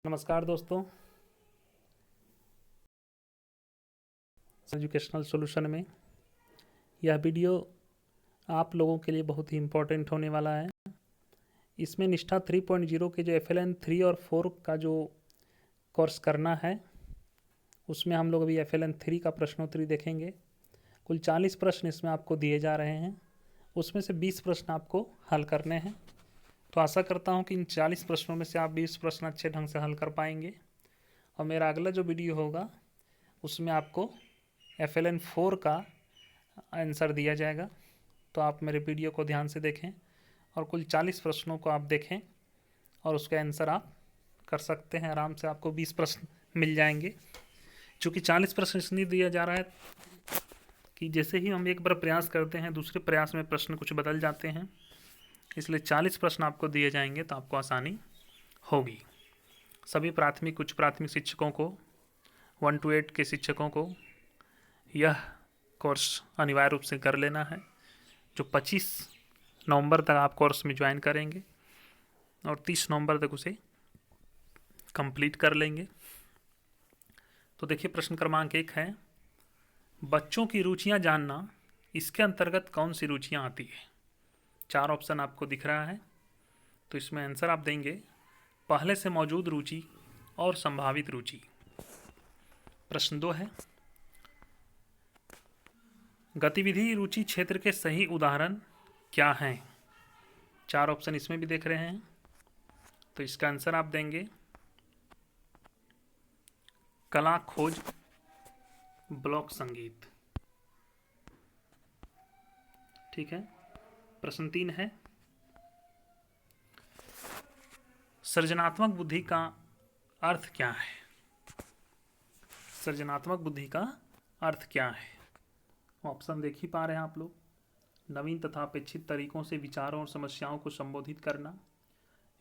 नमस्कार दोस्तों। Educational solution में यह वीडियो आप लोगों के लिए बहुत ही इम्पोर्टेंट होने वाला है। इसमें निष्ठा 3.0 के जो FLN 3 और 4 का जो कोर्स करना है उसमें हम लोग अभी FLN 3 का प्रश्नोत्तरी देखेंगे। कुल 40 प्रश्न इसमें आपको दिए जा रहे हैं, उसमें से 20 प्रश्न आपको हल करने हैं। तो आशा करता हूँ कि इन 40 प्रश्नों में से आप 20 प्रश्न अच्छे ढंग से हल कर पाएंगे। और मेरा अगला जो वीडियो होगा उसमें आपको FLN 4 का आंसर दिया जाएगा। तो आप मेरे वीडियो को ध्यान से देखें और कुल 40 प्रश्नों को आप देखें और उसके आंसर आप कर सकते हैं। आराम से आपको 20 प्रश्न मिल जाएंगे। चूँकि 40 प्रश्न इसलिए दिया जा रहा है कि जैसे ही हम एक बार प्रयास करते हैं दूसरे प्रयास में प्रश्न कुछ बदल जाते हैं, इसलिए 40 प्रश्न आपको दिए जाएंगे तो आपको आसानी होगी। सभी प्राथमिक उच्च प्राथमिक शिक्षकों को 1 to 8 के शिक्षकों को यह कोर्स अनिवार्य रूप से कर लेना है, जो 25 नवंबर तक आप कोर्स में ज्वाइन करेंगे और 30 नवंबर तक उसे कंप्लीट कर लेंगे। तो देखिए, प्रश्न क्रमांक 1 है, बच्चों की रुचियां जानना, इसके अंतर्गत कौन सी रुचियां आती है। 4 ऑप्शन आपको दिख रहा है, तो इसमें आंसर आप देंगे पहले से मौजूद रुचि और संभावित रुचि। प्रश्न 2 है, गतिविधि रुचि क्षेत्र के सही उदाहरण क्या हैं। 4 ऑप्शन इसमें भी देख रहे हैं, तो इसका आंसर आप देंगे कला खोज, ब्लॉक संगीत। ठीक है। प्रश्न 3 है, सृजनात्मक बुद्धि का अर्थ क्या है। सृजनात्मक बुद्धि का अर्थ क्या है। ऑप्शन देख ही पा रहे हैं आप लोग। नवीन तथा अपेक्षित तरीकों से विचारों और समस्याओं को संबोधित करना,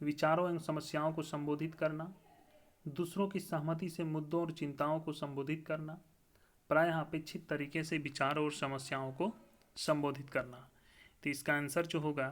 विचारों एवं समस्याओं को संबोधित करना, दूसरों की सहमति से मुद्दों और चिंताओं को संबोधित करना, प्रायः अपेक्षित तरीके से विचारों और समस्याओं को संबोधित करना। तो इसका आंसर जो होगा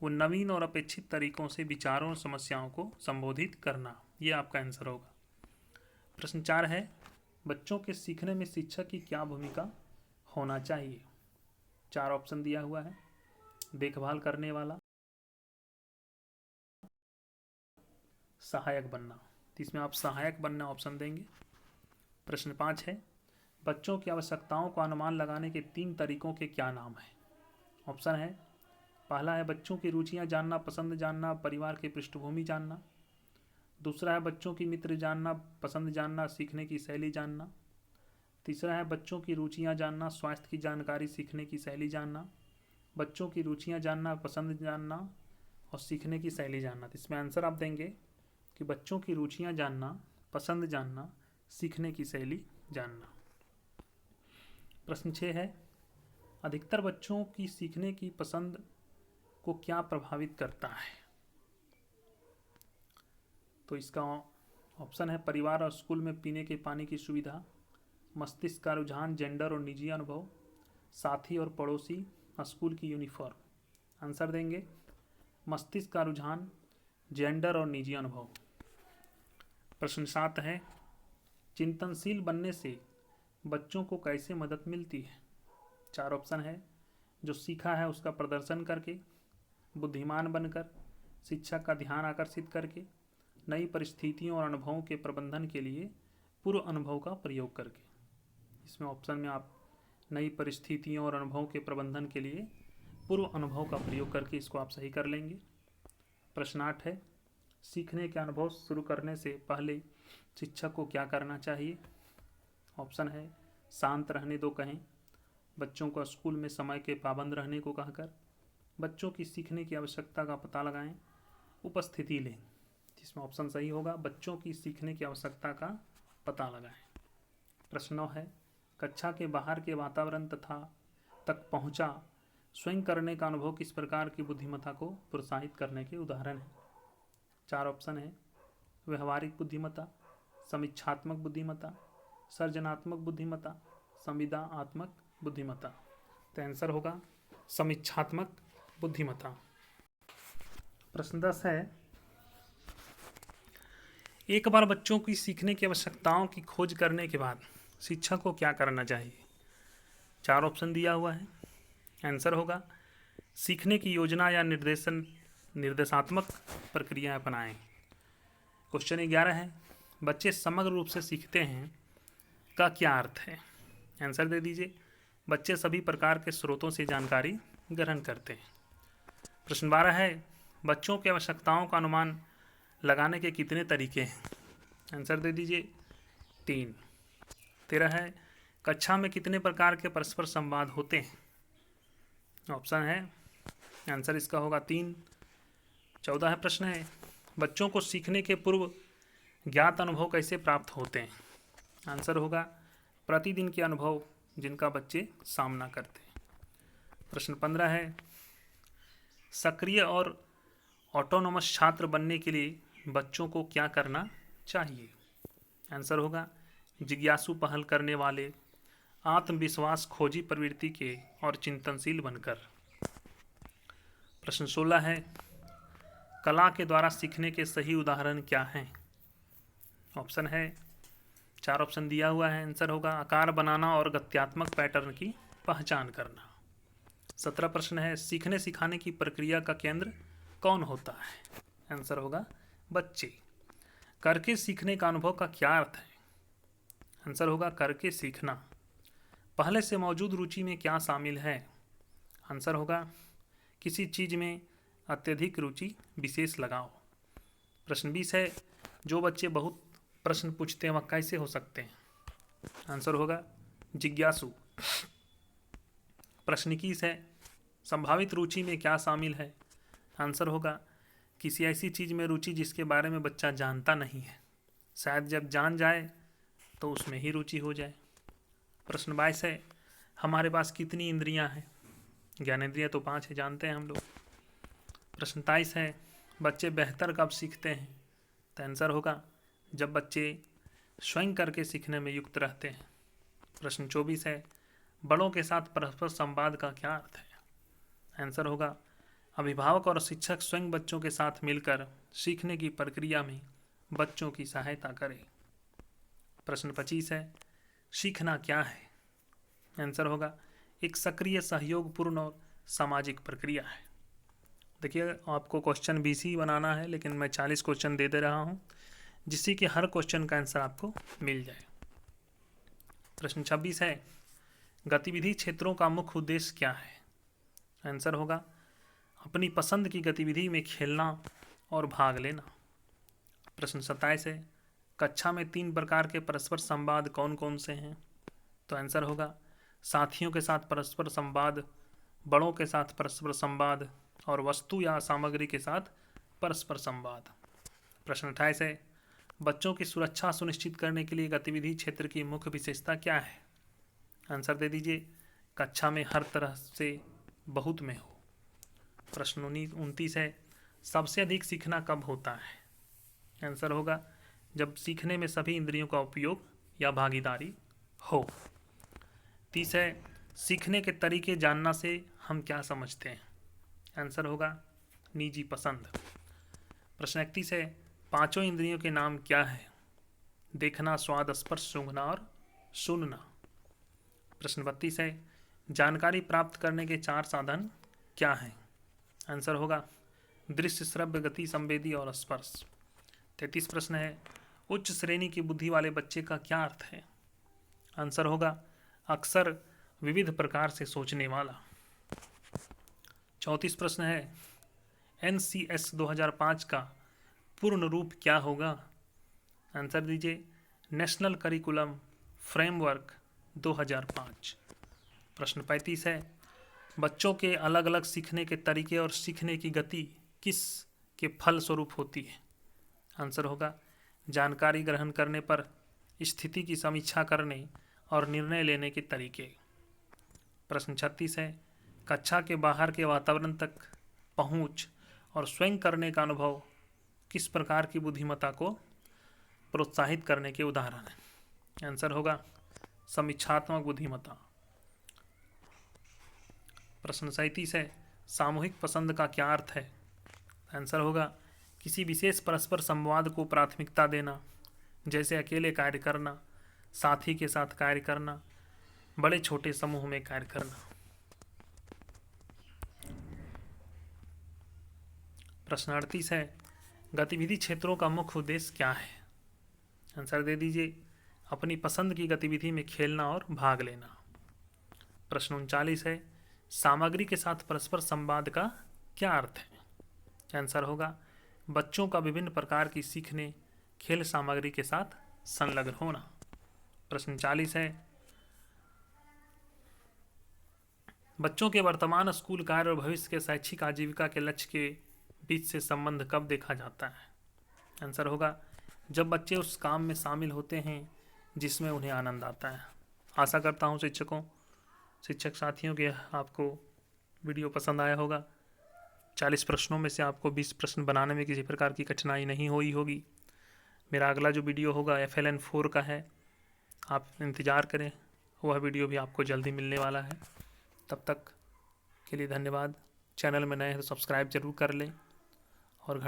वो नवीन और अपेक्षित तरीकों से विचारों और समस्याओं को संबोधित करना, ये आपका आंसर होगा। प्रश्न 4 है, बच्चों के सीखने में शिक्षक की क्या भूमिका होना चाहिए। 4 ऑप्शन दिया हुआ है, देखभाल करने वाला, सहायक बनना। तो इसमें आप सहायक बनना ऑप्शन देंगे। प्रश्न 5 है, बच्चों की आवश्यकताओं का अनुमान लगाने के 3 तरीकों के क्या नाम हैं। ऑप्शन है, पहला है बच्चों की रुचियां जानना, पसंद जानना, परिवार की पृष्ठभूमि जानना। दूसरा है बच्चों की मित्र जानना, पसंद जानना, सीखने की शैली जानना। तीसरा है बच्चों की रुचियां जानना, स्वास्थ्य की जानकारी, सीखने की शैली जानना। बच्चों की रुचियां जानना, पसंद जानना और सीखने की शैली जानना। तो इसमें आंसर आप देंगे कि बच्चों की रुचियां जानना, पसंद जानना, सीखने की शैली जानना। प्रश्न 6 है, अधिकतर बच्चों की सीखने की पसंद को क्या प्रभावित करता है। तो इसका ऑप्शन है, परिवार और स्कूल में पीने के पानी की सुविधा, मस्तिष्क का रुझान, जेंडर और निजी अनुभव, साथी और पड़ोसी, स्कूल की यूनिफॉर्म। आंसर देंगे मस्तिष्क का रुझान, जेंडर और निजी अनुभव। प्रश्न 7 है, चिंतनशील बनने से बच्चों को कैसे मदद मिलती है। 4 ऑप्शन है, जो सीखा है उसका प्रदर्शन करके, बुद्धिमान बनकर, शिक्षक का ध्यान आकर्षित करके, नई परिस्थितियों और अनुभवों के प्रबंधन के लिए पूर्व अनुभव का प्रयोग करके। इसमें ऑप्शन में आप नई परिस्थितियों और अनुभवों के प्रबंधन के लिए पूर्व अनुभव का प्रयोग करके इसको आप सही कर लेंगे। प्रश्न 8 है, सीखने के अनुभव शुरू करने से पहले शिक्षक को क्या करना चाहिए। ऑप्शन है, शांत रहने दो कहें, बच्चों को स्कूल में समय के पाबंद रहने को कहकर, बच्चों की सीखने की आवश्यकता का पता लगाएं, उपस्थिति लें। जिसमें ऑप्शन सही होगा, बच्चों की सीखने की आवश्यकता का पता लगाएं। प्रश्न 9 है, कक्षा के बाहर के वातावरण तक पहुंचा स्वयं करने का अनुभव किस प्रकार की बुद्धिमत्ता को प्रोत्साहित करने के उदाहरण है। 4 ऑप्शन है, व्यवहारिक बुद्धिमत्ता, समीक्षात्मक बुद्धिमत्ता, सृजनात्मक बुद्धिमत्ता, संविदात्मक बुद्धिमत्ता। तो आंसर होगा समीक्षात्मक बुद्धिमत्ता। प्रश्न 10 है, एक बार बच्चों की सीखने की आवश्यकताओं की खोज करने के बाद शिक्षक को क्या करना चाहिए? 4 ऑप्शन दिया हुआ है। आंसर होगा सीखने की योजना या निर्देशात्मक प्रक्रिया अपनाएं। क्वेश्चन 11 है, बच्चे समग्र रूप से सीखते हैं का क्या अर्थ है? आंसर दे दीजिए। बच्चे सभी प्रकार के स्रोतों से जानकारी ग्रहण करते हैं। प्रश्न 12 है, बच्चों की आवश्यकताओं का अनुमान लगाने के कितने तरीके हैं? आंसर दे दीजिए 3। 13 है, कक्षा में कितने प्रकार के परस्पर संवाद होते हैं? ऑप्शन है, आंसर इसका होगा 3। 14 है प्रश्न है, बच्चों को सीखने के पूर्व ज्ञात अनुभव कैसे प्राप्त होते हैं? आंसर होगा प्रतिदिन के अनुभव जिनका बच्चे सामना करते हैं। प्रश्न 15 है, सक्रिय और ऑटोनोमस छात्र बनने के लिए बच्चों को क्या करना चाहिए? आंसर होगा जिज्ञासु, पहल करने वाले, आत्मविश्वास, खोजी प्रवृत्ति के और चिंतनशील बनकर। प्रश्न 16 है, कला के द्वारा सीखने के सही उदाहरण क्या हैं? ऑप्शन है, 4 ऑप्शन दिया हुआ है। आंसर होगा आकार बनाना और गत्यात्मक पैटर्न की पहचान करना। 17 प्रश्न है, सीखने सिखाने की प्रक्रिया का केंद्र कौन होता है? आंसर होगा बच्चे। करके सीखने का अनुभव का क्या अर्थ है? आंसर होगा करके सीखना। पहले से मौजूद रुचि में क्या शामिल है? आंसर होगा किसी चीज़ में अत्यधिक रुचि विशेष लगाओ। प्रश्न 20 है, जो बच्चे बहुत प्रश्न पूछते हैं वह कैसे हो सकते हैं? आंसर होगा जिज्ञासु। प्रश्न 21 है, संभावित रुचि में क्या शामिल है? आंसर होगा किसी ऐसी चीज़ में रुचि जिसके बारे में बच्चा जानता नहीं है, शायद जब जान जाए तो उसमें ही रुचि हो जाए। प्रश्न 22 है, हमारे पास कितनी इंद्रियां हैं? ज्ञानेंद्रियां तो 5 है, जानते हैं हम लोग। प्रश्न 23 है, बच्चे बेहतर कब सीखते हैं? तो आंसर होगा जब बच्चे स्वयं करके सीखने में युक्त रहते हैं। प्रश्न 24 है, बड़ों के साथ परस्पर संवाद का क्या अर्थ है? आंसर होगा अभिभावक और शिक्षक स्वयं बच्चों के साथ मिलकर सीखने की प्रक्रिया में बच्चों की सहायता करें। प्रश्न 25 है, सीखना क्या है? आंसर होगा एक सक्रिय, सहयोगपूर्ण और सामाजिक प्रक्रिया है। देखिए, आपको क्वेश्चन बीसी बनाना है, लेकिन मैं 40 क्वेश्चन दे रहा हूँ जिससे कि हर क्वेश्चन का आंसर आपको मिल जाए। प्रश्न 26 है, गतिविधि क्षेत्रों का मुख्य उद्देश्य क्या है? आंसर होगा अपनी पसंद की गतिविधि में खेलना और भाग लेना। प्रश्न 27 है, कक्षा में 3 प्रकार के परस्पर संवाद कौन कौन से हैं? तो आंसर होगा साथियों के साथ परस्पर संवाद, बड़ों के साथ परस्पर संवाद और वस्तु या सामग्री के साथ परस्पर संवाद। प्रश्न 28 है, बच्चों की सुरक्षा सुनिश्चित करने के लिए गतिविधि क्षेत्र की मुख्य विशेषता क्या है? आंसर दे दीजिए कक्षा में हर तरह से बहुत में हो। प्रश्न 29 है, सबसे अधिक सीखना कब होता है? आंसर होगा जब सीखने में सभी इंद्रियों का उपयोग या भागीदारी हो। 30 है, सीखने के तरीके जानना से हम क्या समझते हैं? आंसर होगा निजी पसंद। प्रश्न 31 है, पांचों इंद्रियों के नाम क्या है? देखना, स्वाद, स्पर्श, सूंघना और सुनना। प्रश्न 32 है, जानकारी प्राप्त करने के 4 साधन क्या हैं? आंसर होगा दृश्य, श्रव्य, गति, संवेदी और स्पर्श। 33 प्रश्न है, उच्च श्रेणी की बुद्धि वाले बच्चे का क्या अर्थ है? आंसर होगा अक्सर विविध प्रकार से सोचने वाला। 34 प्रश्न है, NCS 2005 का पूर्ण रूप क्या होगा? आंसर दीजिए नेशनल करिकुलम फ्रेमवर्क 2005। प्रश्न 35 है, बच्चों के अलग अलग सीखने के तरीके और सीखने की गति किस के फल स्वरूप होती है? आंसर होगा जानकारी ग्रहण करने पर स्थिति की समीक्षा करने और निर्णय लेने के तरीके। प्रश्न 36 है, कक्षा के बाहर के वातावरण तक पहुंच और स्वयं करने का अनुभव किस प्रकार की बुद्धिमत्ता को प्रोत्साहित करने के उदाहरण हैं? आंसर होगा समीक्षात्मक बुद्धिमत्ता। प्रश्न 37 है, सामूहिक पसंद का क्या अर्थ है? आंसर होगा किसी विशेष परस्पर संवाद को प्राथमिकता देना, जैसे अकेले कार्य करना, साथी के साथ कार्य करना, बड़े छोटे समूह में कार्य करना। प्रश्न 38 है, गतिविधि क्षेत्रों का मुख्य उद्देश्य क्या है? आंसर दे दीजिए, अपनी पसंद की गतिविधि में खेलना और भाग लेना। प्रश्न 39 है, सामग्री के साथ परस्पर संवाद का क्या अर्थ है? आंसर होगा, बच्चों का विभिन्न प्रकार की सीखने, खेल सामग्री के साथ संलग्न होना। प्रश्न 40 है, बच्चों के वर्तमान स्कूल कार्य और भविष्य के शैक्षिक आजीविका के लक्ष्य के बीच से संबंध कब देखा जाता है? आंसर होगा, जब बच्चे उस काम में शामिल होते हैं जिसमें उन्हें आनंद आता है। आशा करता हूँ शिक्षक साथियों के आपको वीडियो पसंद आया होगा। 40 प्रश्नों में से आपको 20 प्रश्न बनाने में किसी प्रकार की कठिनाई नहीं हुई होगी। मेरा अगला जो वीडियो होगा FLN 4 का है, आप इंतज़ार करें, वह वीडियो भी आपको जल्दी मिलने वाला है। तब तक के लिए धन्यवाद। चैनल में नए हैं तो सब्सक्राइब जरूर कर लें और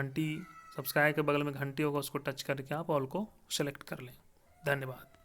सब्सक्राइब के बगल में घंटी होगा, उसको टच करके आप ऑल को सेलेक्ट कर लें। धन्यवाद।